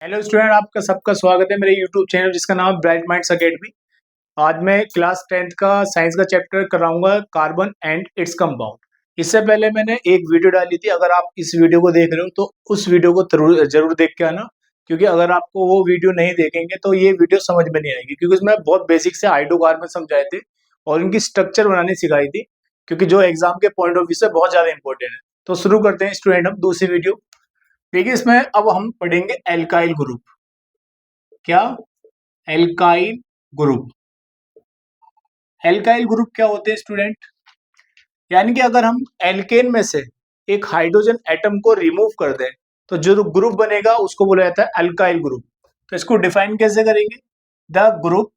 Hello student, आपका सबका स्वागत है मेरे यूट्यूब चैनल जिसका नाम है ब्राइट माइंड्स अकेडमी। आज मैं क्लास 10th का साइंस का चैप्टर कराऊंगा कार्बन एंड इट्स कंपाउंड। इससे पहले मैंने एक वीडियो डाली थी। अगर आप इस वीडियो को देख रहे हो तो उस वीडियो को जरूर देख के आना, क्योंकि अगर आपको वो वीडियो नहीं देखेंगे तो ये वीडियो समझ में नहीं आएगी, क्योंकि उसमें बहुत बेसिक से हाइड्रोकार्बन समझाए थे और इनकी स्ट्रक्चर बनानी सिखाई थी, क्योंकि जो एग्जाम के पॉइंट ऑफ व्यू से बहुत ज्यादा इंपॉर्टेंट है। तो शुरू करते हैं स्टूडेंट हम दूसरी वीडियो। देखिए, इसमें अब हम पढ़ेंगे एल्काइल ग्रुप। क्या? Alkyl group. एल्काइल ग्रुप क्या होते हैं स्टूडेंट? यानी कि अगर हम एल्केन में से एक हाइड्रोजन एटम को रिमूव कर दें तो जो ग्रुप बनेगा उसको बोला जाता है एल्काइल ग्रुप। तो इसको डिफाइन कैसे करेंगे? The group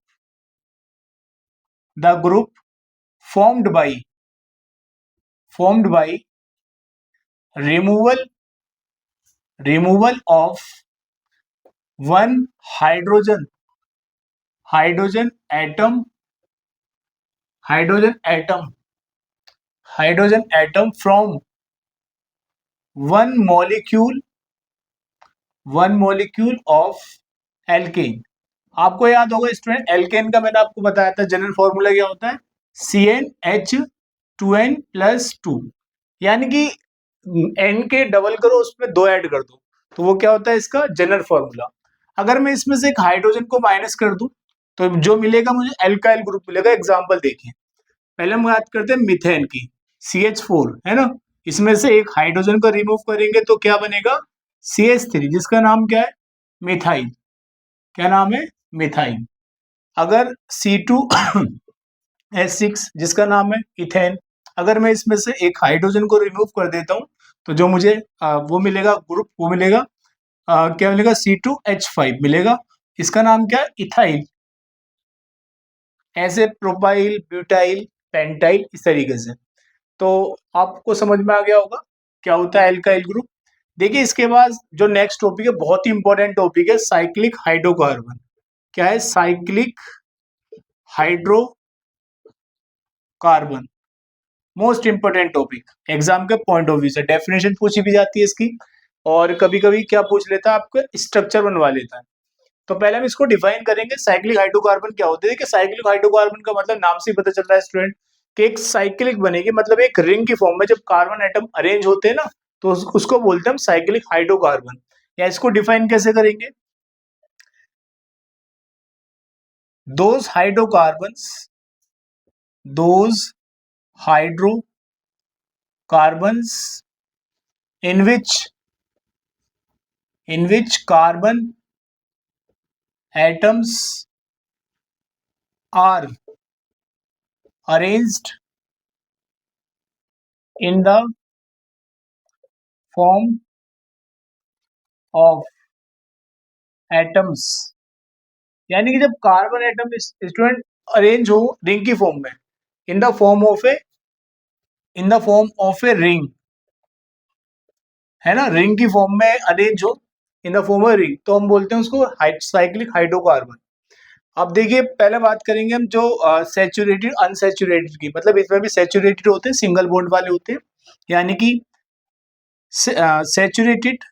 formed by removal of one hydrogen atom from one molecule of alkene. आपको याद होगा स्टूडेंट, एल्केन का मैंने आपको बताया था जनरल फॉर्मूला क्या होता है, CnH2n+2। यानी कि n के डबल करो, उसमें 2 ऐड कर दो, तो वो क्या होता है इसका जनरल फॉर्मूला। अगर मैं इसमें से एक हाइड्रोजन को माइनस कर दूं तो जो मिलेगा मुझे एल्काइल ग्रुप मिलेगा। एग्जांपल देखिए, पहले हम बात करते हैं मीथेन की, CH4 है ना। इसमें से एक हाइड्रोजन को रिमूव करेंगे तो क्या बनेगा? CH3, जिसका नाम क्या है? मिथाइल। क्या नाम है? मिथाइल। अगर C2H6, जिसका नाम है इथेन। अगर मैं इसमें से एक हाइड्रोजन को रिमूव कर देता हूं तो जो मुझे वो मिलेगा ग्रुप, वो मिलेगा क्या मिलेगा? C2H5 मिलेगा। इसका नाम क्या है? इथाइल। ऐसे प्रोपाइल, ब्यूटाइल, पेंटाइल, इस तरीके से। तो आपको समझ में आ गया होगा क्या होता है एल्काइल ग्रुप। देखिए, इसके बाद जो नेक्स्ट टॉपिक है, बहुत ही इंपॉर्टेंट टॉपिक है, साइक्लिक हाइड्रोकार्बन। क्या है? Cyclic hydrocarbon. Most important topic exam के पॉइंट ऑफ व्यू से। डेफिनेशन पूछी भी जाती है इसकी, और कभी कभी क्या पूछ लेता है, आपका स्ट्रक्चर बनवा लेता है। तो पहले हम इसको डिफाइन करेंगे, साइक्लिक हाइड्रोकार्बन क्या होते हैं। कि साइक्लिक हाइड्रोकार्बन का मतलब नाम से ही पता चल रहा है स्टूडेंट कि एक साइक्लिक बनेगी, मतलब एक रिंग की फॉर्म में जब कार्बन एटम अरेंज होते हैं ना, तो उसको बोलते हैं हम साइक्लिक हाइड्रोकार्बन। या इसको डिफाइन कैसे करेंगे? Those hydrocarbons in which carbon atoms are arranged in the form of atoms। यानी कि जब कार्बन एटम स्टूडेंट अरेंज हो रिंग की फॉर्म में, in the form of a ring, है ना, रिंग की फॉर्म में अरेंज हो in the form of ring, तो हम बोलते हैं उसको साइक्लिक हाइड्रोकार्बन। अब देखिए, पहले बात करेंगे हम जो सैचुरेटेड अनसैचुरेटेड की। मतलब इसमें भी सैचुरेटेड होते हैं, सिंगल बॉन्ड वाले होते हैं। यानी कि saturated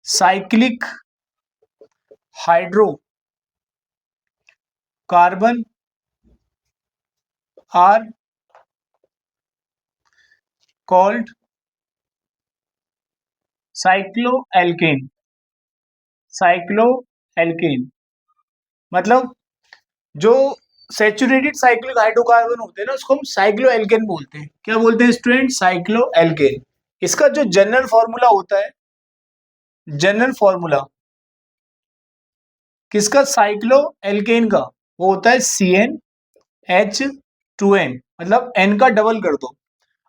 cyclic hydrocarbon are called cycloalkane. मतलब जो सैचुरेटेड साइक्लिक हाइड्रोकार्बन होते हैं ना, उसको हम साइक्लोएल्केन बोलते हैं। क्या बोलते हैं स्टूडेंट? साइक्लोएल्केन। इसका जो जनरल फॉर्मूला होता है, जनरल फॉर्मूला किसका? साइक्लोएल्केन का। वो होता है CnH2n, मतलब n का डबल कर दो।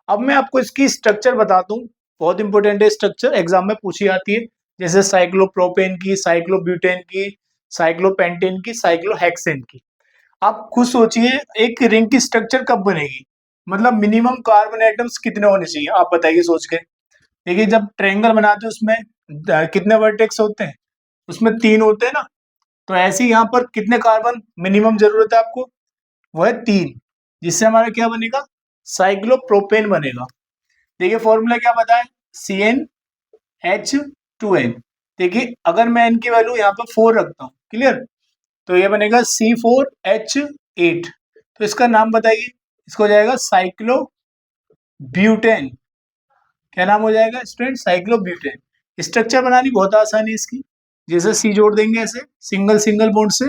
अब मैं आपको इसकी स्ट्रक्चर बताता हूँ, बहुत इंपॉर्टेंट है स्ट्रक्चर, एग्जाम में पूछी जाती है। जैसे साइक्लोप्रोपेन की, साइक्लोब्यूटेन की, साइक्लोपेंटेन की, साइक्लोहेक्सेन की। आप खुद सोचिए, एक रिंग की स्ट्रक्चर कब बनेगी? मतलब मिनिमम कार्बन एटम्स कितने होने चाहिए, आप बताइए सोच के। देखिए, जब ट्रायंगल बनाते हैं उसमें कितने वर्टेक्स होते हैं? उसमें 3 होते हैं ना। तो ऐसे ही यहाँ पर कितने कार्बन मिनिमम जरूरत है आपको? वो है 3, जिससे हमारा क्या बनेगा? साइक्लोप्रोपेन बनेगा। देखिए फॉर्मूला क्या बताए? CnH2n। देखिए अगर मैं इनकी वैल्यू यहाँ पर 4 रखता हूँ, क्लियर, तो ये बनेगा C4H8। तो इसका नाम बताइए, इसको हो जाएगा साइक्लो ब्यूटेन। क्या नाम हो जाएगा स्टूडेंट? साइक्लोब्यूटेन। स्ट्रक्चर बनानी बहुत आसान है इसकी, जैसे सी जोड़ देंगे ऐसे सिंगल सिंगल बॉन्ड से,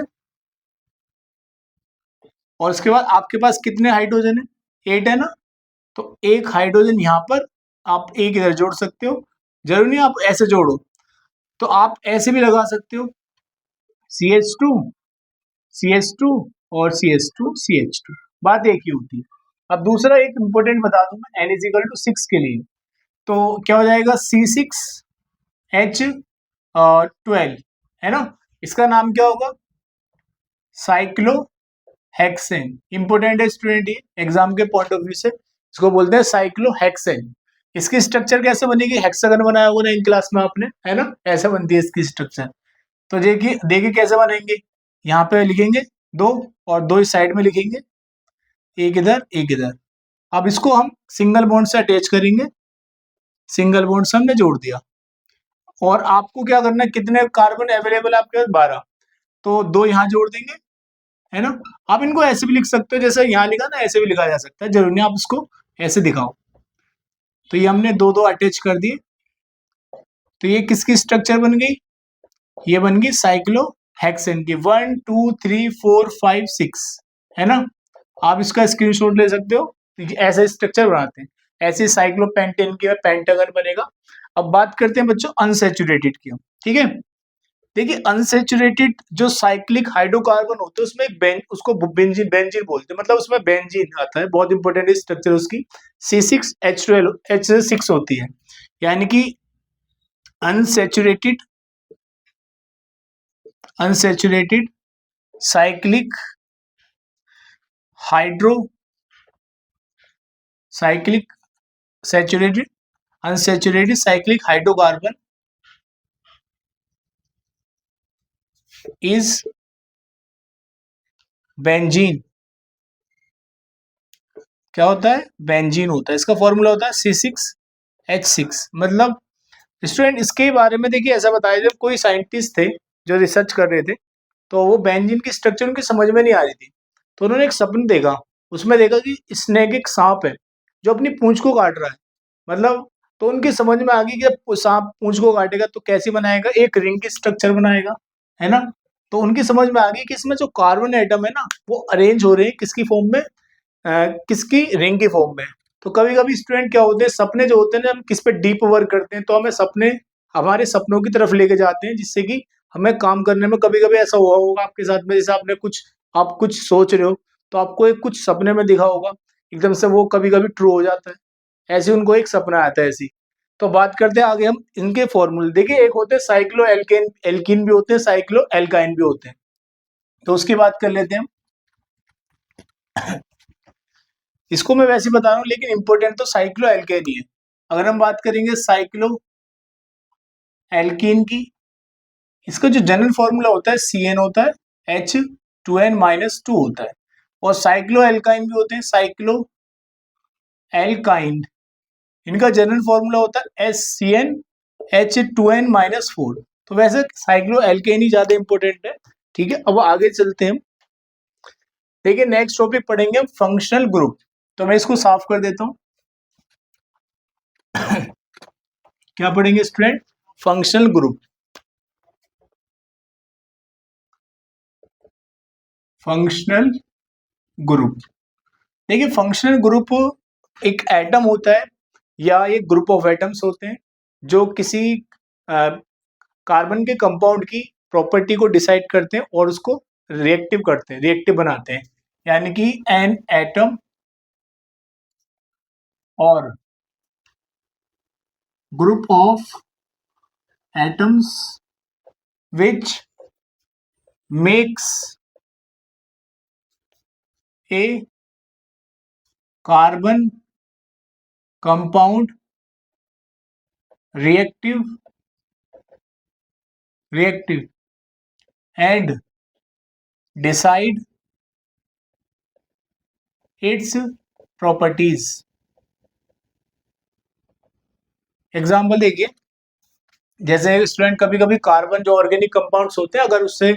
और उसके बाद आपके पास कितने हाइड्रोजन है? 8 है ना, तो एक हाइड्रोजन यहाँ पर आप एक इधर जोड़ सकते हो, जरूरी नहीं आप ऐसे जोड़ो, तो आप ऐसे भी लगा सकते हो, CH2 CH2 और CH2 बात एक ही होती है। अब दूसरा एक इंपॉर्टेंट बता दूं मैं, N=6 के लिए, तो क्या हो जाएगा? C6H12 है ना, इसका नाम क्या होगा? साइक्लोहेक्सेन। इंपोर्टेंट है स्टूडेंट, ये एग्जाम के पॉइंट ऑफ व्यू से इसको बोलते हैं साइक्लोहेक्सेन। इसकी स्ट्रक्चर कैसे बनेगी? हेक्सागन बनाया होगा ना इन क्लास में आपने, है ना, ऐसे बनती है इसकी स्ट्रक्चर। तो देखिए देखिए कैसे बनेंगे, यहाँ पे लिखेंगे 2 और 2 इस साइड में लिखेंगे, एक इधर एक इधर। अब इसको हम सिंगल बॉन्ड से अटैच करेंगे, सिंगल बॉन्ड से हमने जोड़ दिया, और आपको क्या करना है, कितने कार्बन अवेलेबल है आपके पास? 12, तो 2 यहाँ जोड़ देंगे, है ना। आप इनको ऐसे भी लिख सकते हो, जैसे यहाँ लिखा ना, ऐसे भी लिखा जा सकता है, जरूरी नहीं आप इसको ऐसे दिखाओ। तो ये हमने 2 अटैच कर दिए, तो ये किसकी स्ट्रक्चर बन गई? ये बन गई साइक्लोहेक्सेन की। 1 2 3 4 5 6, है ना। आप इसका स्क्रीनशॉट ले सकते हो, ऐसे स्ट्रक्चर बनाते हैं, ऐसे साइक्लोपेंटेन की पेंटागन बनेगा। अब बात करते हैं बच्चों अनसैचुरेटेड की, ठीक है। देखिए अनसैचुरेटेड जो साइक्लिक हाइड्रोकार्बन होते हैं उसमें एक उसको बेंजीन बेंजीन बोलते हैं, मतलब उसमें बेंजीन आता है, बहुत इंपॉर्टेंट स्ट्रक्चर उसकी। C6H12H6 होती है, यानी कि unsaturated unsaturated cyclic hydro cyclic saturated unsaturated cyclic hydrocarbon is benzene. क्या होता है? बेंजीन होता है। इसका फॉर्मूला होता है C6H6। मतलब स्टूडेंट इसके बारे में देखिए ऐसा बताया, जब कोई साइंटिस्ट थे जो रिसर्च कर रहे थे, तो वो बेंजीन की स्ट्रक्चर उनकी समझ में नहीं आ रही थी, तो उन्होंने एक सपन देखा, उसमें देखा कि स्नेक एक सांप है जो अपनी पूंछ को काट रहा है, मतलब, तो उनकी समझ में आ गई कि जब सांप पूंछ को काटेगा तो कैसी बनाएगा? एक रिंग की स्ट्रक्चर बनाएगा, है ना। तो उनकी समझ में आ गई कि इसमें जो कार्बन एटम है ना, वो अरेंज हो रहे हैं किसकी फॉर्म में? किसकी? रिंग की फॉर्म में। तो कभी कभी स्टूडेंट क्या होते हैं, सपने जो होते हैं ना, हम किस पे डीप वर्क करते हैं, तो हमें सपने हमारे सपनों की तरफ लेके जाते हैं, जिससे कि हमें काम करने में, कभी कभी ऐसा हुआ होगा आपके साथ में, जैसे आप कुछ सोच रहे हो, तो आपको एक कुछ सपने में दिखा होगा, एकदम से वो कभी कभी ट्रू हो जाता है, ऐसे उनको एक सपना आता है ऐसी। तो बात करते हैं आगे हम इनके फॉर्मूले। देखिए एक होते हैं साइक्लो एल्केन, एल्कीन भी होते हैं, साइक्लो एल्काइन भी होते हैं, तो उसकी बात कर लेते हैं हम। इसको मैं वैसे बता रहा हूँ, लेकिन इंपॉर्टेंट तो साइक्लो एल्केन ही है। अगर हम बात करेंगे साइक्लो एल्कीन की, इसका जो जनरल फॉर्मूला होता है CN होता है, H2N-2 होता है, और साइक्लो एल्काइन भी होते हैं, साइक्लो एल्काइन, इनका जनरल फॉर्मूला होता है SCN H2N-4। तो वैसे साइक्लो एल्केन ही ज्यादा इंपॉर्टेंट है, ठीक है। अब आगे चलते हैं, देखिए नेक्स्ट टॉपिक पढ़ेंगे हम फंक्शनल ग्रुप। तो मैं इसको साफ कर देता हूं। क्या पढ़ेंगे student? Functional group. Functional group, देखिए फंक्शनल ग्रुप एक एटम होता है या एक ग्रुप ऑफ एटम्स होते हैं जो किसी कार्बन के कंपाउंड की प्रॉपर्टी को डिसाइड करते हैं और उसको रिएक्टिव करते हैं, रिएक्टिव बनाते हैं, यानी कि एन एटम और group of atoms which makes a carbon compound reactive reactive and decide its properties. Example देखिए, जैसे स्टूडेंट कभी कभी कार्बन जो ऑर्गेनिक कंपाउंड्स होते हैं, अगर उससे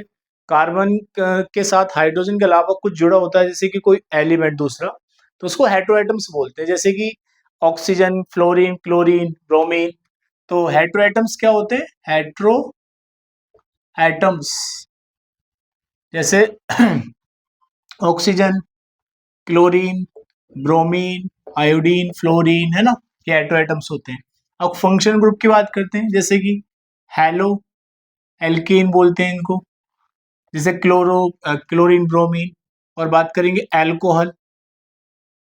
कार्बन के साथ हाइड्रोजन के अलावा कुछ जुड़ा होता है, जैसे कि कोई एलिमेंट दूसरा, तो उसको हेटेरोएटम्स बोलते हैं, जैसे कि ऑक्सीजन, फ्लोरीन, क्लोरीन, ब्रोमीन। तो हेटेरोएटम्स क्या होते हैं? हेटेरो एटम्स, जैसे oxygen, chlorine, bromine, iodine, fluorine, है ना, ये हेटेरोएटम्स होते हैं। अब फंक्शन ग्रुप की बात करते हैं, जैसे कि हेलो एल्केन बोलते हैं इनको, जैसे क्लोरीन, ब्रोमीन। और बात करेंगे एल्कोहल,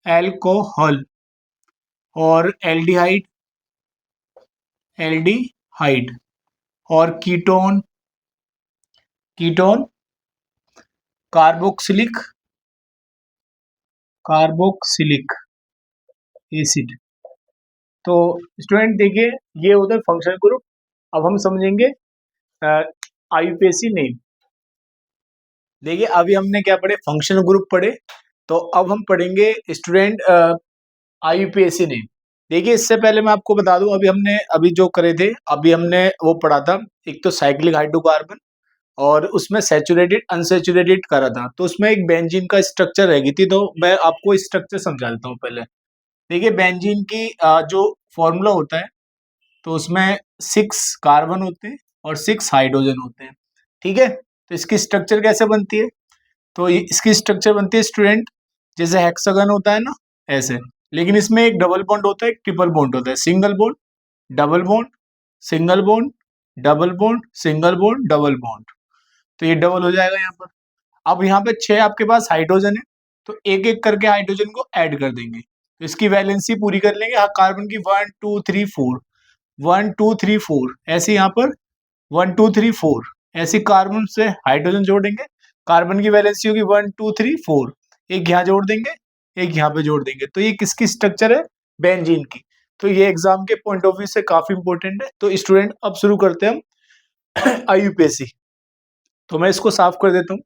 एल्कोहल, और एल्डिहाइड, एल्डिहाइड, और ketone, ketone, carboxylic, carboxylic acid. तो स्टूडेंट देखिए, ये होता है फंक्शनल ग्रुप। अब हम समझेंगे आईयूपीएसी नेम। देखिए अभी हमने क्या पढ़े? फंक्शनल ग्रुप पढ़े। तो अब हम पढ़ेंगे स्टूडेंट आईयूपीएसी नेम। देखिए इससे पहले मैं आपको बता दूं, अभी जो करे थे, अभी हमने वो पढ़ा था, एक तो साइक्लिक हाइड्रोकार्बन, और उसमें सैचुरेटेड अनसैचुरेटेड करा था। तो उसमें एक बेंजीन का स्ट्रक्चर रह गई थी, तो मैं आपको स्ट्रक्चर समझा देता हूँ पहले। देखिए बेंजीन की जो फॉर्मूला होता है, तो उसमें 6 कार्बन होते हैं और 6 हाइड्रोजन होते हैं। ठीक है, तो इसकी स्ट्रक्चर कैसे बनती है? तो इसकी स्ट्रक्चर बनती है स्टूडेंट, जैसे हेक्सागन होता है ना, ऐसे। लेकिन इसमें एक डबल बॉन्ड होता है, एक ट्रिपल बॉन्ड होता है, single bond, double bond, single bond, double bond, single bond, double bond. तो ये डबल हो जाएगा यहाँ पर। अब यहाँ पे 6 आपके पास हाइड्रोजन है, तो एक एक करके हाइड्रोजन को ऐड कर देंगे, तो इसकी वैलेंसी पूरी कर लेंगे। हाँ, कार्बन की 1 2 3 4, 1 2 3 4, ऐसे यहाँ पर 1 2 3 4, ऐसे कार्बन से हाइड्रोजन जोड़ेंगे। कार्बन की वैलेंसी होगी 1 2 3 4, एक यहाँ जोड़ देंगे, एक यहाँ पे जोड़ देंगे। तो ये किसकी स्ट्रक्चर है? बेंजीन की। तो ये एग्जाम के पॉइंट ऑफ व्यू से काफी इंपॉर्टेंट है। तो स्टूडेंट अब शुरू करते हैं हम आईयूपीएसी। तो मैं इसको साफ कर देता हूँ।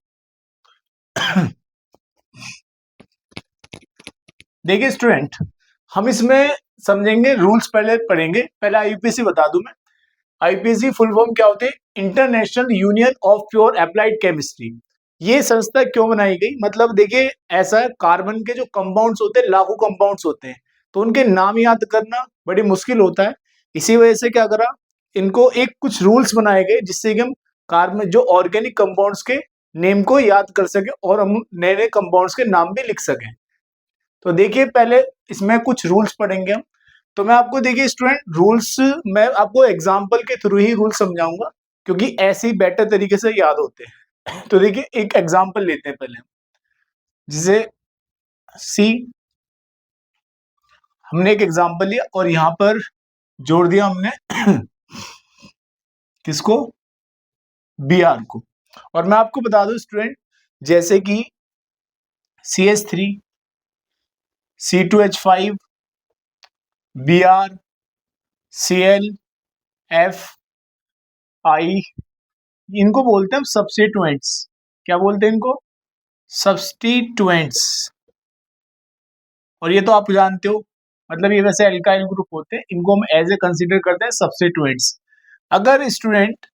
देखिए स्टूडेंट, हम इसमें समझेंगे रूल्स, पहले पढ़ेंगे। पहले आईयूपीएसी बता दूं मैं। आईयूपीएसी फुल फॉर्म क्या होते हैं? International union of pure applied chemistry. ये संस्था क्यों बनाई गई? मतलब देखिए, ऐसा है, कार्बन के जो कंपाउंड्स होते हैं, लाखों कंपाउंड्स होते हैं, तो उनके नाम याद करना बड़ी मुश्किल होता है। इसी वजह से क्या करा, इनको एक कुछ रूल्स बनाए गए, जिससे कि हम कार्बन जो ऑर्गेनिक कंपाउंड्स के नेम को याद कर सके और हम नए नए कंपाउंड्स के नाम भी लिख सकें। तो देखिए पहले इसमें कुछ रूल्स पढ़ेंगे हम। तो मैं आपको, देखिए स्टूडेंट, रूल्स मैं आपको एग्जांपल के थ्रू ही रूल समझाऊंगा, क्योंकि ऐसे ही बेटर तरीके से याद होते हैं। तो देखिए एक एग्जांपल लेते हैं पहले, जिसे सी, हमने एक एग्जांपल लिया और यहां पर जोड़ दिया हमने किसको? बी आर को। और मैं आपको बता दूं स्टूडेंट, जैसे कि CH3, C2H5, Br, Cl, Fi, इनको बोलते हैं सब्स्टिट्यूएंट्स। क्या बोलते हैं इनको? सब्स्टिट्यूएंट्स। और ये तो आप जानते हो, मतलब ये वैसे एल्काइल ग्रुप होते हैं, इनको हम एज ए कंसीडर करते हैं सब्स्टिट्यूएंट्स। अगर स्टूडेंट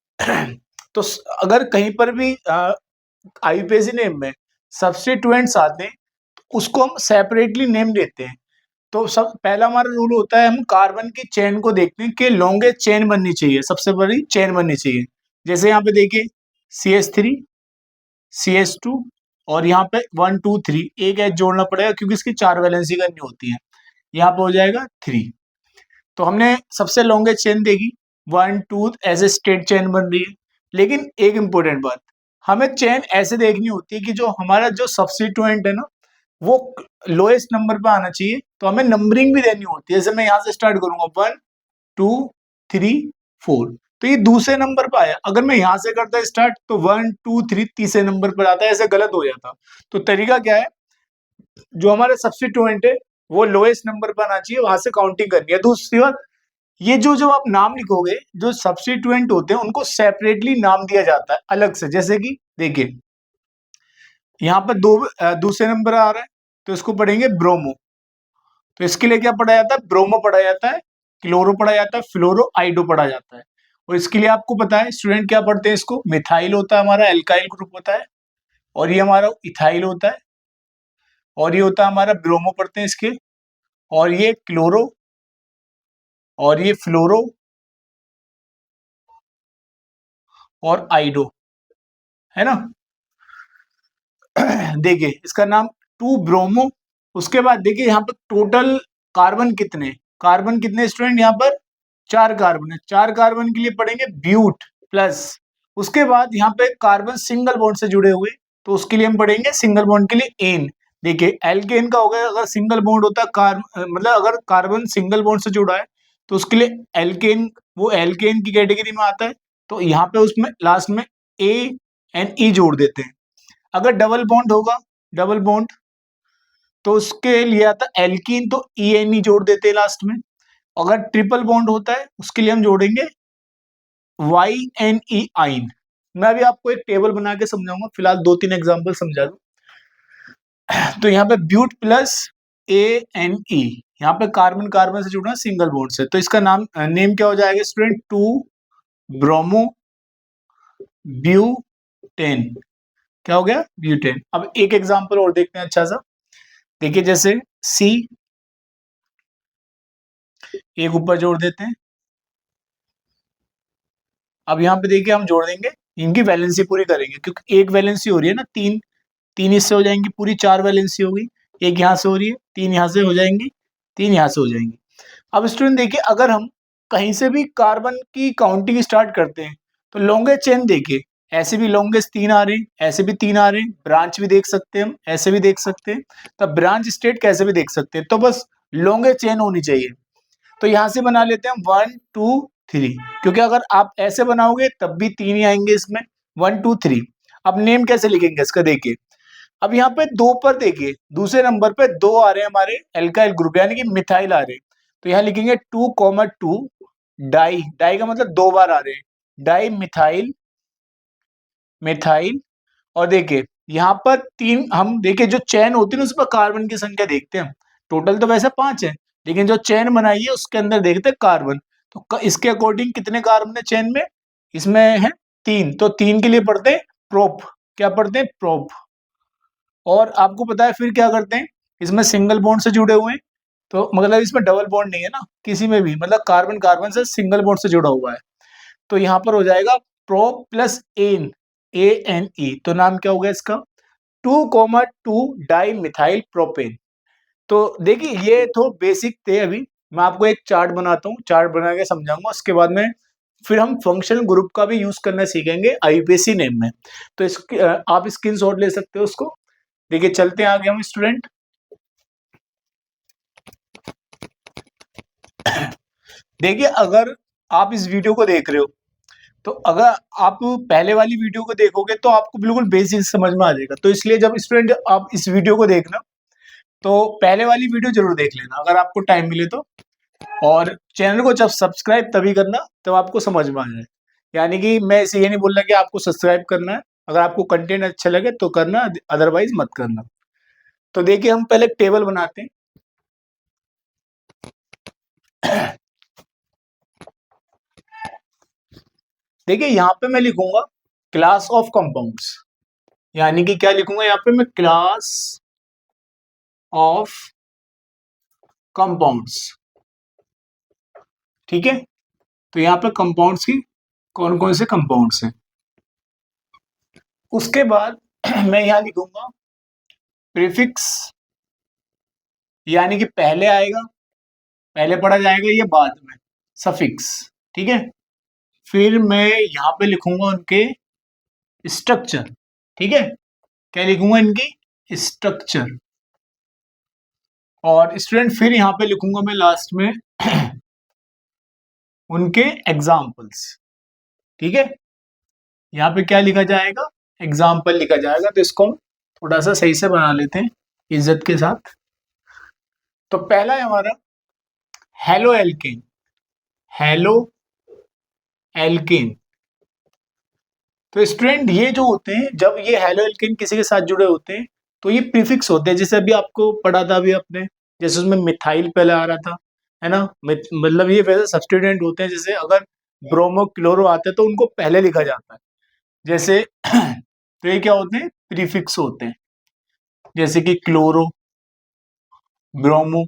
तो अगर कहीं पर भी आईयूपीएसी नेम में सब्स्टिट्यूएंट्स आते हैं, तो उसको हम सेपरेटली नेम देते हैं। तो सब पहला हमारा रूल होता है, हम कार्बन की चेन को देखते हैं कि लॉन्गेस्ट चेन बननी चाहिए, सबसे बड़ी चेन बननी चाहिए। जैसे यहाँ पे देखिए CH3, CH2, और यहाँ पे 1 2 3, एक एच जोड़ना पड़ेगा क्योंकि इसकी 4 वैलेंसी करनी होती है। यहाँ पे हो जाएगा 3। तो हमने सबसे लॉन्गेस्ट चेन देखी, 1 2 ऐसे स्ट्रेट चेन बन रही है। लेकिन एक इंपॉर्टेंट बात, हमें चेन ऐसे देखनी होती है कि जो हमारा जो सब्स्टिट्यूएंट है ना, वो लोएस्ट नंबर पे आना चाहिए। तो हमें नंबरिंग भी देनी होती है। जैसे मैं यहाँ से स्टार्ट करूंगा 1 2 3 4, तो ये दूसरे नंबर पर आया। अगर मैं यहाँ से करता स्टार्ट, तो 1 2 3 तीसरे नंबर पर आता है, ऐसे गलत हो जाता। तो तरीका क्या है, जो हमारा सब्स्टिट्यूएंट है वो लोएस्ट नंबर पर आना चाहिए, वहां से काउंटिंग करनी है। दूसरी बात, ये जो जो आप नाम लिखोगे, जो सब्स्टिट्यूएंट होते हैं उनको सेपरेटली नाम दिया जाता है अलग से। जैसे कि देखिए यहाँ पर दूसरे नंबर आ रहा है, तो इसको पढ़ेंगे ब्रोमो। तो इसके लिए क्या पढ़ा जाता है? ब्रोमो पढ़ा जाता है, क्लोरो पढ़ा जाता है, फ्लोरो, आइडो पढ़ा जाता है। और इसके लिए आपको पता है स्टूडेंट क्या पढ़ते हैं इसको, मिथाइल होता है हमारा, एल्काइल ग्रुप होता है, और ये हमारा इथाइल होता है, और ये होता है हमारा ब्रोमो पढ़ते हैं इसके, और ये क्लोरो, और ये फ्लोरो, और आइडो, है ना। देखिए इसका नाम 2 ब्रोमो। उसके बाद देखिए यहाँ पर टोटल कार्बन कितने स्टूडेंट, यहाँ पर 4 कार्बन है, 4 कार्बन के लिए पढ़ेंगे ब्यूट प्लस। उसके बाद यहाँ पे कार्बन सिंगल बॉन्ड से जुड़े हुए, तो उसके लिए हम पढ़ेंगे सिंगल बॉन्ड के लिए एन। देखिए एल्केन का हो गया, अगर सिंगल बॉन्ड होता है मतलब अगर कार्बन सिंगल बॉन्ड से जुड़ा है तो उसके लिए एल्केन, वो एल्केन की कैटेगरी में आता है, तो यहाँ पे उसमें लास्ट में ए एन ई जोड़ देते हैं। अगर डबल बॉन्ड होगा, डबल बॉन्ड, तो उसके लिए आता है एल्कीन, तो ई एन ई जोड़ देते हैं लास्ट में। अगर ट्रिपल बॉन्ड होता है उसके लिए हम जोड़ेंगे वाई एन ई आइन। मैं अभी आपको एक टेबल बना के समझाऊंगा, फिलहाल 2-3 एग्जांपल समझा दूं। तो यहाँ पे ब्यूट प्लस ए एन ई, यहाँ पे कार्बन कार्बन से जुड़ा सिंगल बॉन्ड से, तो इसका नेम क्या हो जाएगा स्टूडेंट, 2 ब्रोमो ब्यूटेन। क्या हो गया, ब्यूटेन। अब एक एग्जांपल और देखते हैं अच्छा सा। देखिए जैसे सी, एक ऊपर जोड़ देते हैं। अब यहाँ पे देखिए हम जोड़ देंगे, इनकी वैलेंसी पूरी करेंगे, क्योंकि एक वैलेंसी हो रही है ना, तीन तीन इससे हो जाएंगी, पूरी 4 वैलेंसी हो गई। एक यहाँ से हो रही है, 3 यहाँ से हो जाएंगी, 3 यहाँ से हो जाएंगी। अब स्टूडेंट देखिए अगर हम कहीं से भी कार्बन की काउंटिंग स्टार्ट करते हैं तो लॉन्गेस्ट चेन देखिए, ऐसे भी लॉन्गेस्ट 3 आ रहे हैं, ऐसे भी 3 आ रहे हैं, ब्रांच भी देख सकते हैं हम, ऐसे भी देख सकते हैं, तब ब्रांच स्टेट कैसे भी देख सकते हैं, तो बस लॉन्गेस्ट चेन होनी चाहिए। तो यहां से बना लेते हैं 1 2 3, क्योंकि अगर आप ऐसे बनाओगे तब भी 3 ही आएंगे इसमें, 1 2 3। अब नेम कैसे लिखेंगे इसका, देखिए अब यहाँ पे 2 पर देखिए, दूसरे नंबर पे 2 आ रहे हैं हमारे एल्काइल ग्रुप, यानी कि मिथाइल आ रहे हैं, तो यहाँ लिखेंगे 2,2 डाई, डाई का मतलब 2 बार आ रहे हैं, डाई मिथाइल, मिथाइल। और देखिए यहाँ पर 3, हम देखिए जो चैन होती है ना उस पर कार्बन की संख्या देखते हैं हम, टोटल तो वैसे 5 है, लेकिन जो चैन बनाई है उसके अंदर देखते हैं कार्बन, तो इसके अकॉर्डिंग कितने कार्बन है चैन में, इसमें है 3, तो 3 के लिए पढ़ते हैं प्रोप। क्या पढ़ते हैं, प्रोप। और आपको पता है फिर क्या करते हैं, इसमें सिंगल बॉन्ड से जुड़े हुए हैं, तो मतलब इसमें डबल बॉन्ड नहीं है ना किसी में भी, मतलब कार्बन कार्बन से सिंगल बॉन्ड से जुड़ा हुआ है, तो यहाँ पर हो जाएगा prop plus N, A N E, तो नाम क्या होगा इसका, 2,2 डाई मिथाइल प्रोपेन। तो देखिए ये तो बेसिक थे, अभी मैं आपको एक चार्ट बनाता हूँ, चार्ट बना के समझाऊंगा, उसके बाद में फिर हम फंक्शनल ग्रुप का भी यूज करना सीखेंगे आईयूपीएसी नेम में। तो आप स्क्रीनशॉट ले सकते हो उसको। देखिए चलते हैं आगे हम स्टूडेंट। देखिए अगर आप इस वीडियो को देख रहे हो, तो अगर आप पहले वाली वीडियो को देखोगे तो आपको बिल्कुल बेसिक समझ में आ जाएगा, तो इसलिए जब स्टूडेंट आप इस वीडियो को देखना तो पहले वाली वीडियो जरूर देख लेना अगर आपको टाइम मिले तो, और चैनल को जब सब्सक्राइब तभी करना तब आपको समझ में आ जाए, यानी कि मैं इसे ये नहीं बोल रहा कि आपको सब्सक्राइब करना है, अगर आपको कंटेंट अच्छा लगे तो करना, अदरवाइज मत करना। तो देखिए हम पहले एक टेबल बनाते हैं। देखिए यहाँ पे मैं लिखूंगा क्लास ऑफ कंपाउंड्स, यानी कि क्या लिखूंगा यहाँ पे मैं, क्लास ऑफ कंपाउंड्स। ठीक है, तो यहाँ पे कंपाउंड्स की कौन कौन से कंपाउंड्स हैं। उसके बाद मैं यहाँ लिखूंगा प्रीफिक्स, यानी कि पहले आएगा, पहले पढ़ा जाएगा ये बाद में, सफिक्स। ठीक है, फिर मैं यहाँ पे लिखूंगा उनके स्ट्रक्चर। ठीक है, क्या लिखूंगा, इनकी स्ट्रक्चर। और स्टूडेंट फिर यहाँ पे लिखूंगा मैं लास्ट में उनके एग्जाम्पल्स। ठीक है, यहाँ पे क्या लिखा जाएगा, एग्जाम्पल लिखा जाएगा, तो इसको हम थोड़ा सा सही से बना लेते हैं इज्जत के साथ। तो पहला है हमारा हेलो एल्केन, हेलो एल्केन। तो स्टूडेंट ये जो होते हैं, जब ये हेलो एल्केन किसी के साथ जुड़े होते हैं तो ये प्रीफिक्स होते हैं, जैसे अभी आपको पढ़ा था अभी आपने, जैसे उसमें मिथाइल पहले आ रहा था, है ना, मतलब ये वैसे सब्स्टिट्यूएंट होते हैं, जैसे अगर ब्रोमो, क्लोरो आते हैं तो उनको पहले लिखा जाता है। जैसे तो ये क्या होते हैं, प्रीफिक्स होते हैं, जैसे कि क्लोरो, ब्रोमो।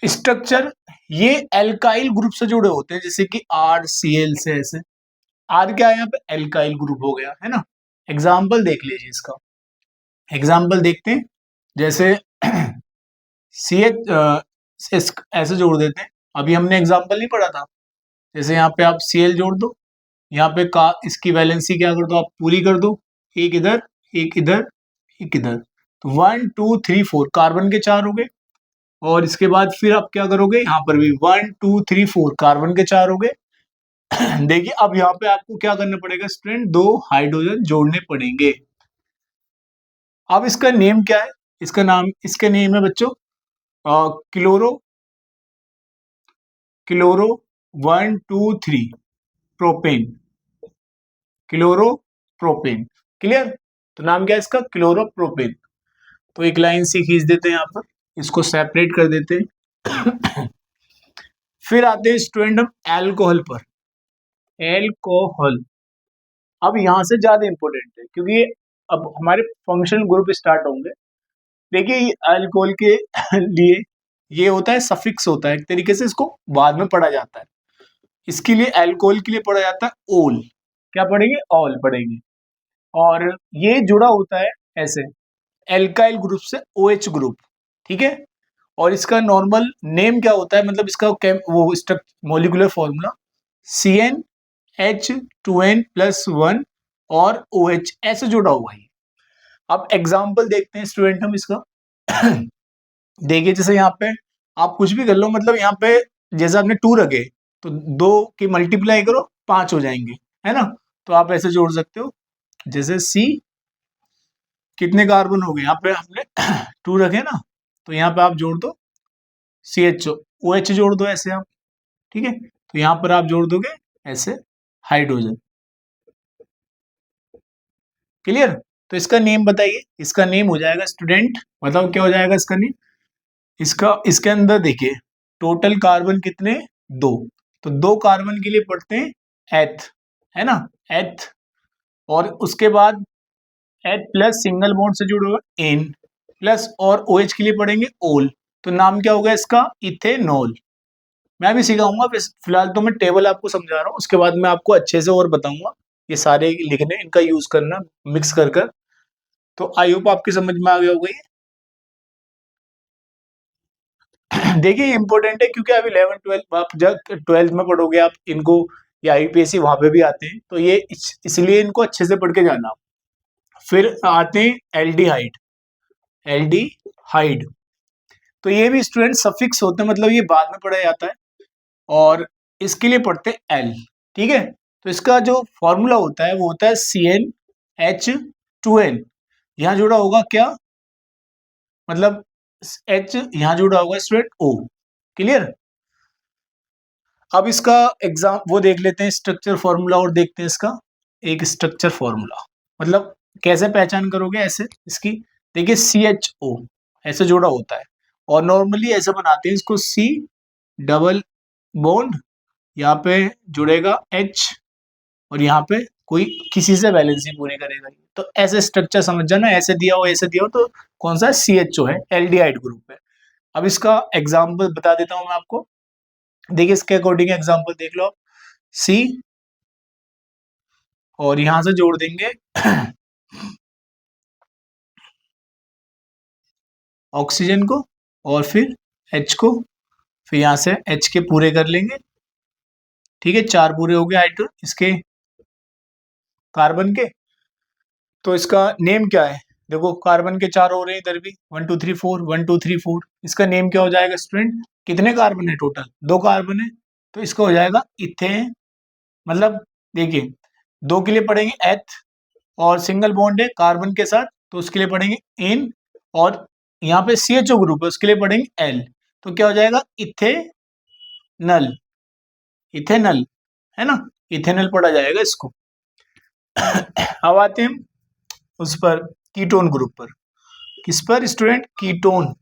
स्ट्रक्चर ये एल्काइल ग्रुप से जुड़े होते हैं, जैसे कि आर सी एल से, ऐसे आर क्या है यहाँ पे, एल्काइल ग्रुप हो गया है ना। एग्जाम्पल देख लीजिए इसका, एग्जाम्पल देखते हैं। जैसे सी एच ऐसे जोड़ देते हैं, अभी हमने एग्जाम्पल नहीं पढ़ा था। जैसे यहाँ पे आप सी एल जोड़ दो, यहाँ पे का इसकी वैलेंसी क्या कर दो, आप पूरी कर दो, एक इधर एक इधर एक इधर, तो 1 2 3 4 कार्बन के 4 हो गए। और इसके बाद फिर आप क्या करोगे, यहाँ पर भी 1 2 3 4 कार्बन के 4 हो गए। देखिए अब यहाँ पे आपको क्या करना पड़ेगा स्टूडेंट, 2 हाइड्रोजन जोड़ने पड़ेंगे। अब इसका नेम क्या है, इसका नाम, इसका नेम है बच्चों chloro, chloro 1 2 3 propane, chloro propane. Clear, तो नाम क्या है इसका, क्लोरो प्रोपेन। तो एक लाइन से खींच देते हैं यहाँ पर, इसको सेपरेट कर देते हैं। फिर आते हैं स्टूडेंट हम एल्कोहल पर, एल्कोहल। अब यहाँ से ज्यादा इंपॉर्टेंट है, क्योंकि अब हमारे फंक्शनल ग्रुप स्टार्ट होंगे। देखिए अल्कोहल के लिए ये होता है सफिक्स होता है एक तरीके से, इसको बाद में पढ़ा जाता है। इसके लिए अल्कोहल के लिए पढ़ा जाता है ओल, क्या पढ़ेंगे, ऑल पढ़ेंगे। और ये जुड़ा होता है ऐसे एल्काइल ग्रुप से OH ग्रुप, ठीक है। और इसका नॉर्मल नेम क्या होता है, मतलब इसका वो मोलिकुलर फॉर्मूला CnH2n+1 और OH ऐसे जुड़ा हुआ है। अब एग्जाम्पल देखते हैं स्टूडेंट हम इसका। देखिए जैसे यहाँ पे आप कुछ भी कर लो, मतलब यहाँ पे जैसे आपने 2 रखे तो 2 की मल्टीप्लाई करो 5 हो जाएंगे, है ना। तो आप ऐसे जोड़ सकते हो, जैसे C कितने कार्बन हो गए, यहाँ पे आपने 2 रखे ना, तो यहाँ पे आप जोड़ दो CH, OH जोड़ दो ऐसे आप, ठीक है। तो यहाँ पर आप जोड़ दोगे ऐसे हाइड्रोजन। क्लियर, तो इसका नेम बताइए, इसका नेम हो जाएगा स्टूडेंट, बताओ क्या हो जाएगा इसका नेम। इसका, इसके अंदर देखिए टोटल कार्बन कितने, 2, तो 2 कार्बन के लिए पढ़ते हैं एथ, है ना, एथ। और उसके बाद एथ प्लस सिंगल बॉन्ड से जुड़े हुए एन प्लस, और OH के लिए पढ़ेंगे ओल। तो नाम क्या होगा इसका, इथेनॉल। मैं भी सिखाऊंगा, फिलहाल तो मैं टेबल आपको समझा रहा हूँ, उसके बाद मैं आपको अच्छे से और बताऊंगा ये सारे लिखने, इनका यूज करना मिक्स कर कर। तो आई होप आपकी समझ में आ गया होगा ये। देखिए इंपॉर्टेंट है, क्योंकि अभी 11 12 आप जब 12th में पढ़ोगे आप इनको, या IPSC वहां पे भी आते हैं, तो ये इसलिए इनको अच्छे से पढ़ के जाना। फिर आते हैं एल्डिहाइड, एल्डिहाइड। तो ये भी स्टूडेंट सफिक्स होते हैं, मतलब ये बाद में पढ़ा जाता है। और इसके लिए पढ़ते हैं एल, ठीक है। तो इसका जो फॉर्मूला होता है वो होता है CnH2n, यहां जुड़ा होगा क्या, मतलब H यहां जुड़ा होगा स्टूडेंट O। क्लियर, अब इसका एग्जाम वो देख लेते हैं स्ट्रक्चर फॉर्मूला, और देखते हैं इसका एक स्ट्रक्चर फॉर्मूला, मतलब कैसे पहचान करोगे ऐसे इसकी। देखिए CHO ऐसे जुड़ा होता है, और नॉर्मली ऐसे बनाते हैं इसको, C डबल बॉन्ड, यहाँ पे जुड़ेगा H, और यहाँ पे कोई किसी से वैलेंसी पूरी करेगा। तो ऐसे स्ट्रक्चर समझ जाना, ऐसे दिया हो ऐसे दिया हो, तो कौन सा CHO है, एल्डिहाइड ग्रुप है। अब इसका एग्जाम्पल बता देता हूं मैं आपको, देखिए इसके अकॉर्डिंग एग्जाम्पल देख लो आप। C और यहां से जोड़ देंगे ऑक्सीजन को, और फिर H को, फिर यहां से H के पूरे कर लेंगे, ठीक है, 4 पूरे हो गए हाइड्रोजन इसके कार्बन के। तो इसका नेम क्या है, देखो कार्बन के 4 हो रहे हैं इधर भी, 1 2 3 4 1 2 3 4। इसका नेम क्या हो जाएगा स्टूडेंट, कितने कार्बन है टोटल, 2 कार्बन है, तो इसका हो जाएगा इथेन। मतलब देखिए 2 के लिए पढ़ेंगे एथ, और सिंगल बॉन्ड है कार्बन के साथ, तो उसके लिए पढ़ेंगे इन, और यहाँ पे CHO ग्रुप है उसके लिए पढ़ेंगे एल। तो क्या हो जाएगा, इथेनल, इथेनल, है ना, इथेनल पढ़ा जाएगा इसको। अब आते हैं उस पर, कीटोन ग्रुप पर। किस पर स्टूडेंट, कीटोन।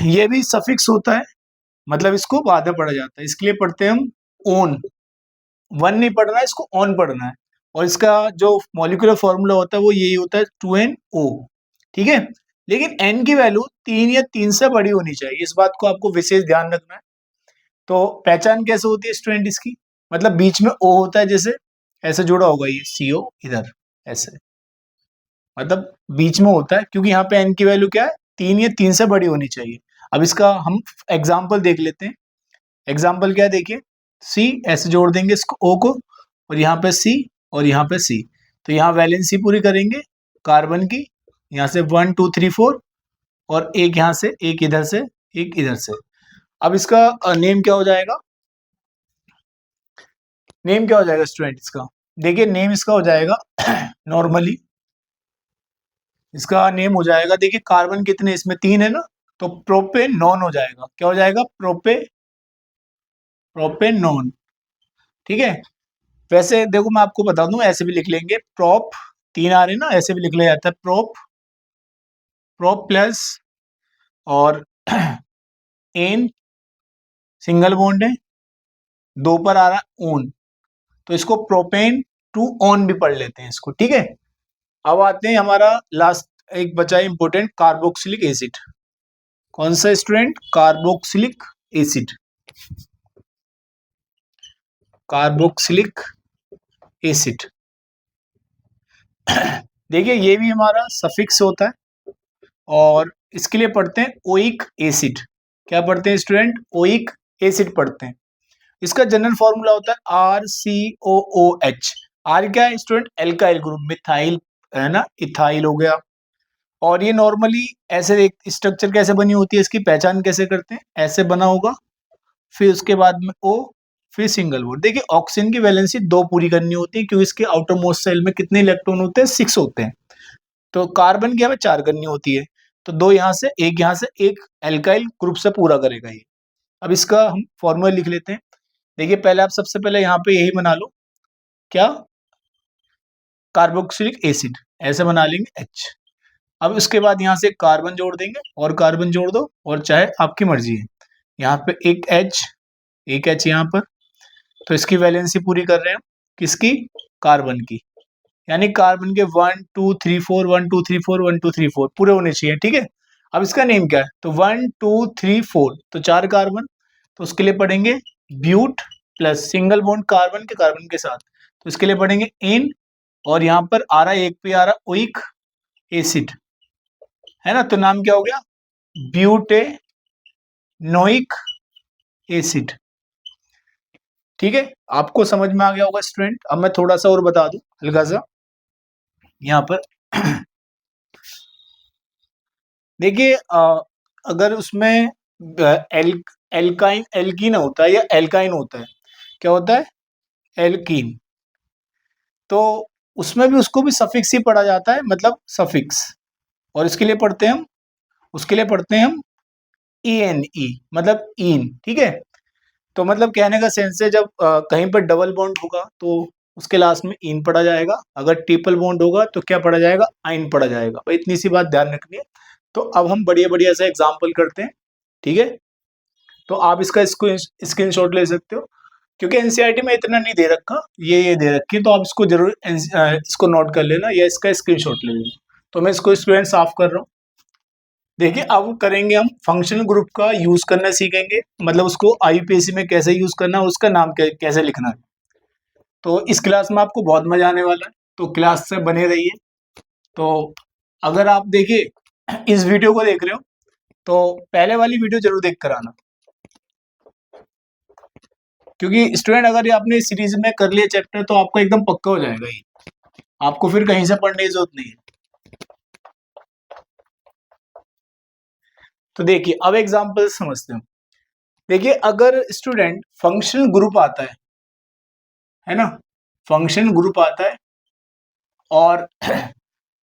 ये भी सफिक्स होता है, मतलब इसको बाद में पढ़ा जाता है, इसके लिए पढ़ते हैं हम ओन। वन नहीं पढ़ना है, इसको ऑन पढ़ना है। और इसका जो मॉलिक्यूलर फॉर्मूला होता है वो यही होता है 2NO, ठीक है। लेकिन एन की वैल्यू 3 या 3 से बड़ी होनी चाहिए, इस बात को आपको विशेष ध्यान रखना है। तो पहचान कैसे होती है स्टूडेंट इसकी, मतलब बीच में ओ होता है, जैसे ऐसे जुड़ा होगा ये CO इधर ऐसे, मतलब बीच में होता है, क्योंकि यहाँ पे एन की वैल्यू क्या है, 3 या 3 से बड़ी होनी चाहिए। अब इसका हम एग्जाम्पल देख लेते हैं। एग्जाम्पल क्या है देखिए, सी ऐसे जोड़ देंगे इसको ओ को, और यहाँ पे सी और यहाँ पे सी, तो यहाँ वैलेंसी पूरी करेंगे कार्बन की, यहाँ से 1 2 3 4, और एक यहाँ से, एक इधर से, एक इधर से। अब इसका नेम क्या हो जाएगा, नेम क्या हो जाएगा स्टूडेंट इसका, देखिए नेम इसका हो जाएगा नॉर्मली इसका नेम हो जाएगा, देखिए कार्बन कितने इसमें 3 है ना, तो प्रोपेनॉन हो जाएगा। क्या हो जाएगा, प्रोपेनॉन, ठीक है। वैसे देखो मैं आपको बता दूं, ऐसे भी लिख लेंगे, प्रोप 3 आ रहे ना, ऐसे भी लिख लिया जाता है, प्रोप प्लस और एन सिंगल बॉन्ड है, 2 पर आ रहा है ओन, तो इसको प्रोपेन टू ऑन भी पढ़ लेते हैं इसको, ठीक है। अब आते हैं हमारा लास्ट एक बचा है इंपोर्टेंट, कार्बोक्सिलिक एसिड। कौन सा student, carboxylic acid, carboxylic acid. देखिए ये भी हमारा सफिक्स होता है, और इसके लिए पढ़ते हैं ओइक एसिड। क्या पढ़ते हैं स्टूडेंट, ओइक एसिड पढ़ते हैं। इसका जनरल फॉर्मूला होता है RCOOH। आर क्या है स्टूडेंट, एल्काइल ग्रुप, मिथाइल है ना, इथाइल हो गया। और ये नॉर्मली ऐसे एक स्ट्रक्चर कैसे बनी होती है, इसकी पहचान कैसे करते हैं, ऐसे बना होगा, फिर उसके बाद में O, फिर सिंगल बॉन्ड। देखिए ऑक्सीजन की वैलेंसी 2 पूरी करनी होती है, क्योंकि इसके आउटर मोस्ट सेल में कितने इलेक्ट्रॉन होते हैं, 6 होते हैं। तो कार्बन की हमें 4 करनी होती है, तो 2 यहाँ से, एक यहाँ से, एक एल्काइल ग्रुप से पूरा करेगा ये। अब इसका हम फॉर्मूला लिख लेते हैं। देखिए पहले आप सबसे पहले यहाँ पे यही बना लो, क्या, कार्बोक्सिलिक एसिड, ऐसे बना लेंगे H। अब उसके बाद यहाँ से कार्बन जोड़ देंगे, और कार्बन जोड़ दो, और चाहे आपकी मर्जी है, यहाँ पे एक H यहाँ पर, तो इसकी वैलेंसी पूरी कर रहे हैं, किसकी, कार्बन की, यानी कार्बन के 1 2 3 4 1 2 3 4 1 2 3 4 पूरे होने चाहिए, ठीक है। अब इसका नेम क्या है, तो 1 2 3 4, तो 4 कार्बन, तो उसके लिए पढ़ेंगे but plus single bond carbon के साथ, तो इसके लिए पढ़ेंगे एन, और यहाँ पर आ रहा है, एक पे आ रहा ओइक एसिड है ना, तो नाम क्या हो गया, ब्यूटेनोइक एसिड, ठीक है। आपको समझ में आ गया होगा स्टूडेंट। अब मैं थोड़ा सा और बता दूं हल्का सा यहाँ पर देखिए अगर उसमें एल्कीन होता है या एल्काइन होता है, क्या होता है, एल्कीन, तो उसमें भी उसको भी सफिक्स ही पढ़ा जाता है, मतलब सफिक्स, और इसके लिए पढ़ते हैं हम, उसके लिए पढ़ते हैं हम ENE, मतलब इन, ठीक है। तो मतलब कहने का सेंस है, जब कहीं पर डबल बॉन्ड होगा तो उसके लास्ट में इन पढ़ा जाएगा, अगर ट्रिपल बॉन्ड होगा तो क्या पढ़ा जाएगा, आइन पढ़ा जाएगा। भाई इतनी सी बात ध्यान रखनी है। तो अब हम बढ़िया बढ़िया सा एग्जाम्पल करते हैं, ठीक है। तो आप इसका स्क्रीनशॉट ले सकते हो, क्योंकि एनसीईआरटी में इतना नहीं दे रखा, ये दे रखी है, तो आप इसको जरूर इसको नोट कर लेना या इसका स्क्रीनशॉट ले लेना। तो मैं इसको स्टूडेंट साफ कर रहा हूँ। देखिए अब करेंगे हम फंक्शनल ग्रुप का यूज करना सीखेंगे, मतलब उसको IUPAC में कैसे यूज करना है, उसका नाम कैसे लिखना है। तो इस क्लास में आपको बहुत मजा आने वाला है, तो क्लास से बने रहिए। तो अगर आप देखिए इस वीडियो को देख रहे हो तो पहले वाली वीडियो जरूर देख कर आना, क्योंकि स्टूडेंट अगर ये आपने इस सीरीज में कर लिया चैप्टर तो आपको एकदम पक्का हो जाएगा ये, आपको फिर कहीं से पढ़ने की जरूरत नहीं है। तो देखिए अब एग्जाम्पल समझते हैं। देखिए अगर स्टूडेंट फंक्शनल ग्रुप आता है ना, फंक्शन ग्रुप आता है, और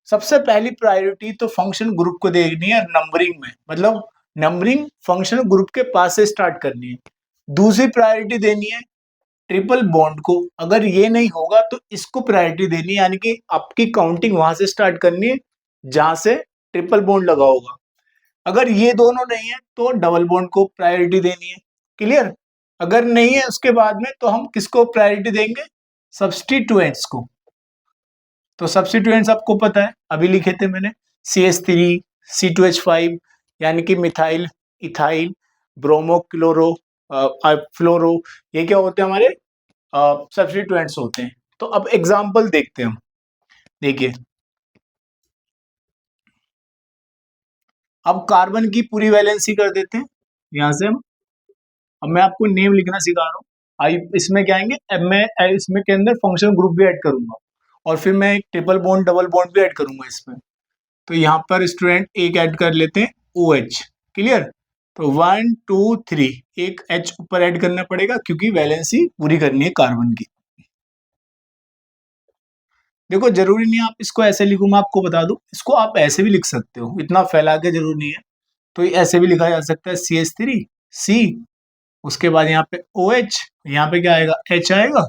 सबसे पहली प्रायोरिटी तो फंक्शन ग्रुप को देखनी है नंबरिंग में, मतलब नंबरिंग फंक्शन ग्रुप के पास से स्टार्ट करनी है। दूसरी प्रायोरिटी देनी है ट्रिपल बॉन्ड को, अगर ये नहीं होगा तो इसको प्रायोरिटी देनी है, यानी कि आपकी काउंटिंग वहां से स्टार्ट करनी है जहां से ट्रिपल बॉन्ड लगा होगा। अगर ये दोनों नहीं है तो डबल बॉन्ड को प्रायोरिटी देनी है, क्लियर। अगर नहीं है उसके बाद में तो हम किसको प्रायोरिटी देंगे, सब्स्टिट्यूएंट्स को। तो सब्स्टिट्यूएंट्स आपको पता है, अभी लिखे थे मैंने, CH3, C2H5 यानी कि मिथाइल, इथाइल, ब्रोमो, क्लोरो, फ्लोरो, ये क्या होते हैं हमारे सब्स्टिट्यूएंट्स होते हैं। तो अब एग्जांपल देखते हैं हम। देखिए अब कार्बन की पूरी वैलेंसी कर देते हैं यहां से हम। अब मैं आपको नेम लिखना सिखा रहा हूँ। आई इसमें क्या आएंगे, अब मैं इसमें के अंदर फंक्शनल ग्रुप भी ऐड करूंगा और फिर मैं एक ट्रिपल बॉन्ड डबल बॉन्ड भी ऐड करूंगा इसमें। तो यहाँ पर स्टूडेंट एक ऐड कर लेते हैं OH। क्लियर। तो 1 2 3 एक H ऊपर ऐड करना पड़ेगा क्योंकि वैलेंसी पूरी करनी है कार्बन की। देखो जरूरी नहीं आप इसको ऐसे लिखूं, मैं आपको बता दूं, इसको आप ऐसे भी लिख सकते हो, इतना फैला के जरूरी नहीं है। तो ये ऐसे भी लिखा जा सकता है CH3 C, उसके बाद यहाँ पे OH, यहाँ पे क्या आएगा H आएगा,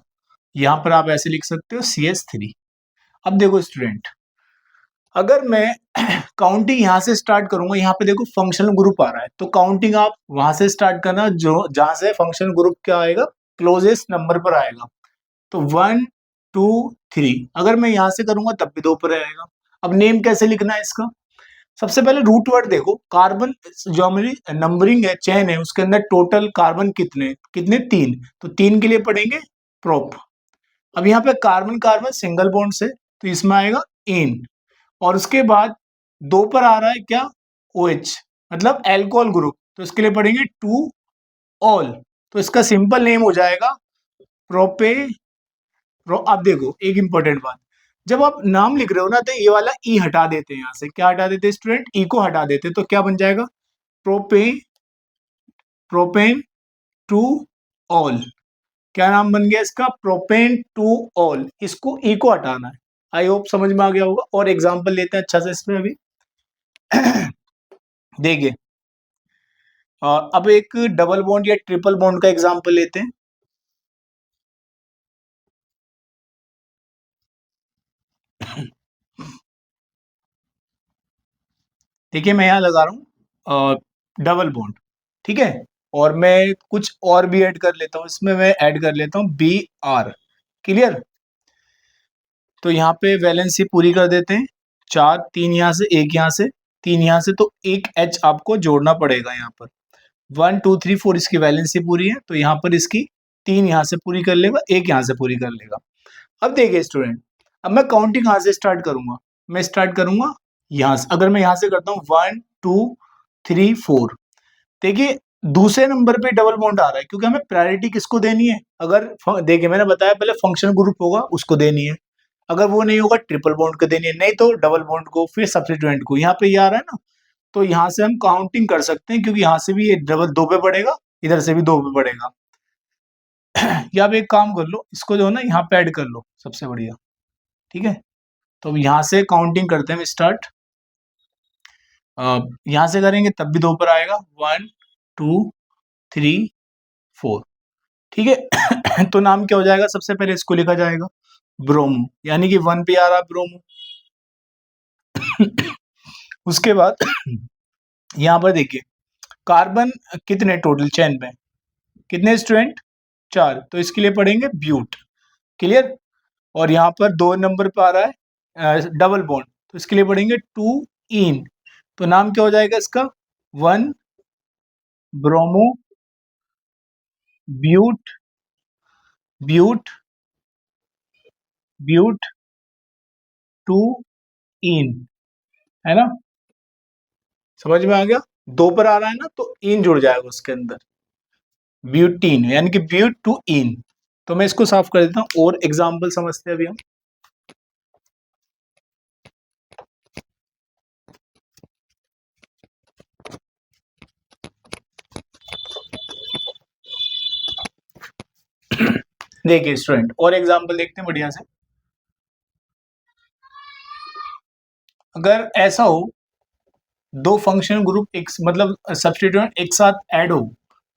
यहाँ पर आप ऐसे लिख सकते हो CH3। अब देखो स्टूडेंट, अगर मैं काउंटिंग यहाँ से स्टार्ट करूंगा, यहाँ पे देखो फंक्शनल ग्रुप आ रहा है, तो काउंटिंग आप वहां से स्टार्ट करना जो जहां से फंक्शनल ग्रुप क्या आएगा, क्लोजेस्ट नंबर पर आएगा। तो 1 2 3 अगर मैं यहां से करूंगा तब भी 2 पर आएगा। अब नेम कैसे लिखना है इसका, सबसे पहले रूट वर्ड देखो, कार्बन जो हमारी नंबरिंग है, चेन है, उसके अंदर टोटल कार्बन कितने कितने 3, तो 3 के लिए पढ़ेंगे प्रोप। अब यहाँ पे कार्बन कार्बन सिंगल बॉन्ड से, तो इसमें आएगा इन, और उसके बाद 2 पर आ रहा है क्या, OH मतलब एल्कोहल ग्रुप, तो इसके लिए पढ़ेंगे 2 ऑल। तो इसका सिंपल नेम हो जाएगा प्रोपे आप देखो एक इंपॉर्टेंट बात, जब आप नाम लिख रहे हो ना, तो ये वाला ई हटा देते हैं, यहाँ से क्या हटा देते हैं स्टूडेंट, ई को हटा देते हैं, तो क्या बन जाएगा प्रोपेन, प्रोपेन टू ऑल। क्या नाम बन गया इसका, प्रोपेन टू ऑल। इसको ई को हटाना है। आई होप समझ में आ गया होगा। और एग्जांपल लेते हैं अच्छा से इसमें अभी। देखिए अब एक डबल बॉन्ड या ट्रिपल बॉन्ड का एग्जांपल लेते हैं। देखिए मैं यहाँ लगा रहा हूँ डबल बॉन्ड, ठीक है, और मैं कुछ और भी ऐड कर लेता हूँ इसमें, मैं ऐड कर लेता हूँ BR। क्लियर। तो यहाँ पे वैलेंसी पूरी कर देते हैं, 4 3 यहाँ से, एक यहाँ से, 3 यहाँ से, तो एक H आपको जोड़ना पड़ेगा यहाँ पर। 1 2 3 4 इसकी वैलेंसी पूरी है, तो यहाँ पर इसकी 3 यहाँ से पूरी कर लेगा, एक यहाँ से पूरी कर लेगा। अब देखिए स्टूडेंट, अब मैं काउंटिंग कहाँ से स्टार्ट करूंगा, मैं स्टार्ट करूंगा यहाँ से। अगर मैं यहाँ से करता हूँ 1 2 3 4, देखिए दूसरे नंबर पे डबल बॉन्ड आ रहा है क्योंकि हमें प्रायोरिटी किसको देनी है, अगर देखिए मैंने बताया पहले फंक्शनल ग्रुप होगा उसको देनी है, अगर वो नहीं होगा ट्रिपल बॉन्ड को देनी है, नहीं तो डबल बॉन्ड को, फिर सब्स्टिट्यूएंट को। यहाँ पे ये आ रहा है ना, तो यहाँ से हम काउंटिंग कर सकते हैं क्योंकि यहाँ से भी ये डबल 2 पे पड़ेगा, इधर से भी 2 पे पड़ेगा। या आप एक काम कर लो, इसको जो है ना यहाँ पे ऐड कर लो, सबसे बढ़िया। ठीक है, तो यहाँ से काउंटिंग करते हैं स्टार्ट। यहाँ से करेंगे तब भी 2 पर आएगा, 1 2 3 4। ठीक है। तो नाम क्या हो जाएगा, सबसे पहले इसको लिखा जाएगा ब्रोमो, यानी कि 1 पे आ रहा ब्रोमो। उसके बाद यहाँ पर देखिए कार्बन कितने टोटल चेन में, कितने स्टूडेंट, 4, तो इसके लिए पढ़ेंगे ब्यूट। क्लियर। और यहाँ पर 2 नंबर पे आ रहा है डबल बॉन्ड, तो इसके लिए पढ़ेंगे 2 इन। तो नाम क्या हो जाएगा इसका, 1 ब्रोमो ब्यूट, ब्यूट ब्यूट 2 इन, है ना, समझ में आ गया। 2 पर आ रहा है ना, तो इन जुड़ जाएगा उसके अंदर, ब्यूटीन यानी कि ब्यूट टू इन। तो मैं इसको साफ कर देता हूं और एग्जाम्पल समझते हैं अभी हम। देखिए स्टूडेंट और एग्जाम्पल देखते हैं बढ़िया से। अगर ऐसा हो, 2 फंक्शन ग्रुप एक मतलब सब्स्टिट्यूएंट एक साथ ऐड हो,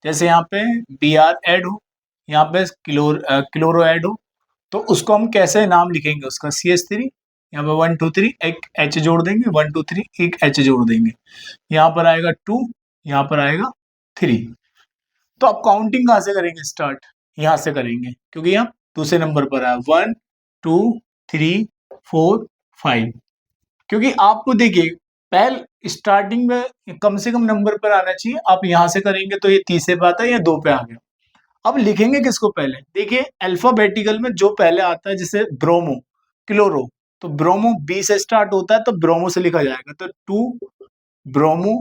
जैसे यहाँ पे BR ऐड हो, यहाँ पे क्लोरो ऐड हो, तो उसको हम कैसे नाम लिखेंगे उसका, CH3, यहाँ पे 1 2 3 एक H जोड़ देंगे, 1 2 3 एक H जोड़ देंगे, यहाँ पर आएगा 2, यहाँ पर आएगा 3। तो आप काउंटिंग कहाँ से करेंगे स्टार्ट? यहाँ से करेंगे, क्योंकि यहाँ दूसरे नंबर पर है 1 2 3 4 5। क्योंकि आपको देखिए पहले स्टार्टिंग में कम से कम नंबर पर आना चाहिए, आप यहाँ से करेंगे तो ये तीसरे पे आता है या 2 पे आ गया। अब लिखेंगे किसको पहले? देखिए अल्फाबेटिकल में जो पहले आता है, जैसे ब्रोमो, क्लोरो, तो ब्रोमो बी से स्टार्ट होता है तो ब्रोमो से लिखा जाएगा, तो 2 ब्रोमो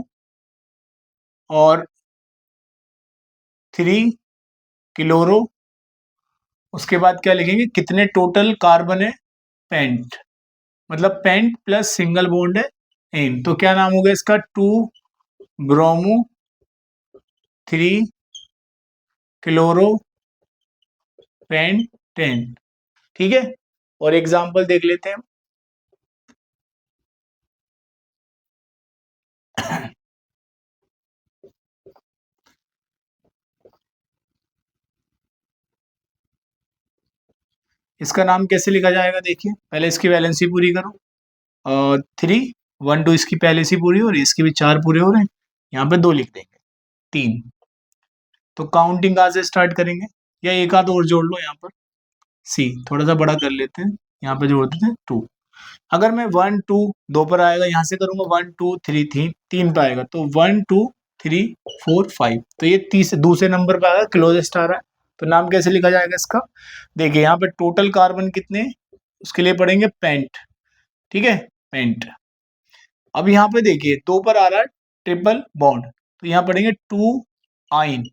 और 3 क्लोरो। उसके बाद क्या लिखेंगे? कितने टोटल कार्बन है? पेंट, मतलब पेंट प्लस सिंगल बॉन्ड है एन, तो क्या नाम होगा इसका? 2 ब्रोमो 3 क्लोरो पेंटेन। ठीक है, और एग्जांपल देख लेते हैं। इसका नाम कैसे लिखा जाएगा? देखिए पहले इसकी वैलेंसी पूरी करो, 3 1 2 इसकी पहले से पूरी हो रही है, इसकी भी 4 पूरे हो रहे हैं, यहाँ पे 2 लिख देंगे, 3। तो काउंटिंग कहाँ से स्टार्ट करेंगे? या एक आध और जोड़ लो यहाँ पर, सी थोड़ा सा बड़ा कर लेते हैं, यहाँ पे जोड़ देते हैं 2। अगर मैं 1 2 2 पर आएगा, यहाँ से करूंगा 1 2 3 3 पे आएगा, तो 1 2 3 4 5, तो ये दूसरे नंबर पे आएगा, क्लोजेस्ट आ रहा है। तो नाम कैसे लिखा जाएगा इसका? देखिए यहाँ पे टोटल कार्बन कितने, उसके लिए पढ़ेंगे पेंट। ठीक है, पेंट। अब यहाँ पे देखिए 2 पर आ रहा है ट्रिपल बॉन्ड, तो यहाँ पढ़ेंगे 2 आइन।